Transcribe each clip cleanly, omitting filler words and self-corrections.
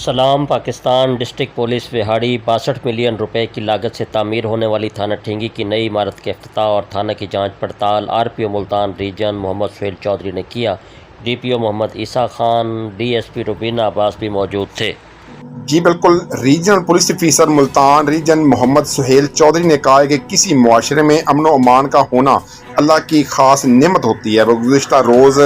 سلام Pakistan district police Vehari 62 million روپے کی لاگت سے تعمیر ہونے والی تھانہ ٹھینگی کی نئی عمارت کے افتتاح اور تھانہ کی جانچ پڑتال RPO ملتان ریجن محمد سہیل چودھری نے کیا۔ DPO محمد عیسیٰ خان، DSP روبینہ عباس بھی موجود تھے۔ جی بالکل، regional police officer Multan region Muhammad Sohail Chaudhry نے کہا ہے کہ کسی معاشرے میں امن و امان کا ہونا اللہ کی خاص نعمت ہوتی ہے۔ وہ گزشتہ روز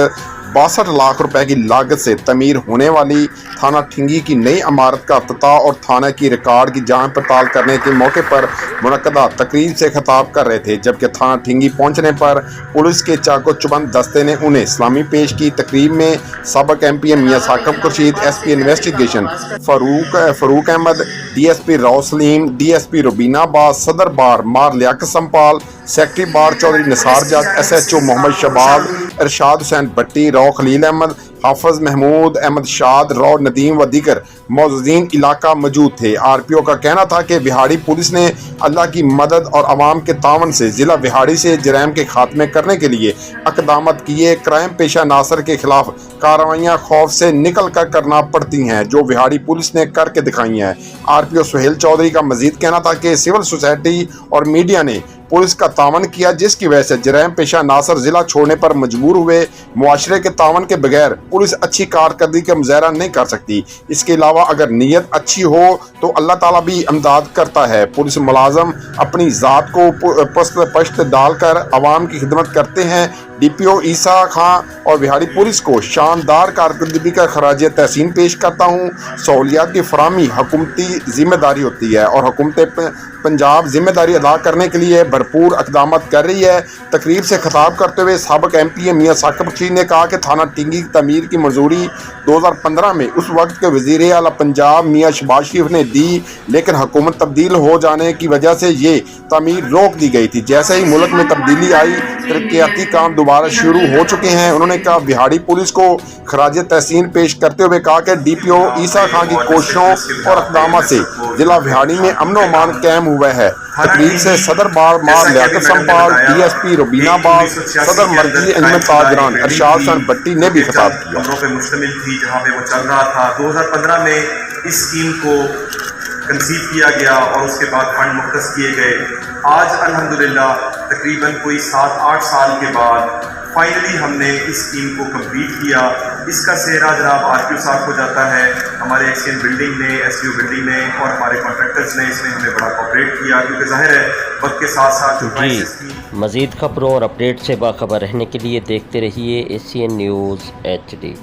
62 لاکھ روپے کی لاگت سے تعمیر ہونے والی تھانہ ٹھینگی کی نئی عمارت کا افتتاح اور تھانہ کی ریکارڈ کی جانچ پڑتال کرنے کے موقع پر منعقدہ تقریب سے خطاب کر رہے تھے، جبکہ تھانہ ٹھینگی پہنچنے پر پولیس کے چاق و چوبند دستے نے انہیں سلامی پیش کی۔ تقریب میں سابق MPM میاں ثاقب خورشید، SP انویسٹیگیشن فاروق احمد، DSP راؤ سلیم، DSP روبینہ عباس، صدر بار مار لیاقت سمپال، سیکرٹری بار چودھری نثار جٹ، SHO محمد شہباز، ارشاد حسین بٹی، راؤ خلیل احمد، حافظ محمود احمد شاد، راؤ ندیم و دیگر معززین علاقہ موجود تھے۔ RPO کا کہنا تھا کہ وہاڑی پولیس نے اللہ کی مدد اور عوام کے تعاون سے ضلع وہاڑی سے جرائم کے خاتمے کرنے کے لیے اقدامات کیے۔ کرائم پیشہ عناصر کے خلاف کارروائیاں خوف سے نکل کر کرنا پڑتی ہیں، جو وہاڑی پولیس نے کر کے دکھائی ہیں۔ RPO سہیل چودھری کا مزید کہنا تھا کہ سول سوسائٹی اور میڈیا نے پولیس کا تعاون کیا، جس کی وجہ سے جرائم پیشہ عناصر ضلع چھوڑنے پر مجبور ہوئے۔ معاشرے کے تعاون کے بغیر پولیس اچھی کارکردگی کا مظاہرہ نہیں کر سکتی۔ اس کے علاوہ اگر نیت اچھی ہو تو اللہ تعالیٰ بھی امداد کرتا ہے۔ پولیس ملازم اپنی ذات کو پشت ڈال کر عوام کی خدمت کرتے ہیں۔ DPO عیسیٰ خان اور وہاڑی پولیس کو شاندار کارکردگی کا خراج تحسین پیش کرتا ہوں۔ سہولیات کی فراہمی حکومتی ذمہ داری ہوتی ہے اور حکومت پنجاب ذمہ داری ادا کرنے کے لیے بھرپور اقدامات کر رہی ہے۔ تقریب سے خطاب کرتے ہوئے سابق MPM میاں ثاقب خورشید نے کہا کہ تھانہ ٹھینگی کی تعمیر کی منظوری 2015 میں اس وقت کے وزیر اعلیٰ پنجاب میاں شہباز شریف نے دی، لیکن حکومت تبدیل ہو جانے کی وجہ سے یہ تعمیر روک دی گئی تھی۔ جیسے ہی ملک میں تبدیلی آئی، ترقیاتی کام دوبارہ شروع ہو چکے ہیں۔ انہوں نے کہا وہاڑی پولیس کو خراج تحسین پیش کرتے ہوئے کہا کہ DPO عیسیٰ خان کی کوششوں اور اقدامات سے ضلع وہاڑی میں امن و امان قائم ہوا ہے۔ تقریب سے صدر بار مار لیاقت سمپال، DSP روبینہ عباس، صدر مرکزی انجمن تاجران ارشاد حسین بٹی نے بھی خطاب کیا۔ پہ مشتمل تھی جہاں پہ وہ چل رہا تھا۔ 2015 میں اس اسکیم کو کنسیو کیا گیا اور اس کے بعد فنڈ مختص کیے گئے۔ آج الحمدللہ تقریباً کوئی 7-8 سال کے بعد فائنلی ہم نے اس اسکیم کو کمپلیٹ کیا۔ اس کا سہرا جناب RPO صاحب کو جاتا ہے، ہمارے ایکسچینج بلڈنگ نے، SDO بلڈنگ نے اور ہمارے کانٹریکٹرز نے اس میں ہمیں بڑا کوآپریٹ کیا، کیونکہ ظاہر ہے وقت کے ساتھ ساتھ مزید خبروں اور اپڈیٹ سے باخبر رہنے کے لیے دیکھتے رہیے ACN نیوز HD۔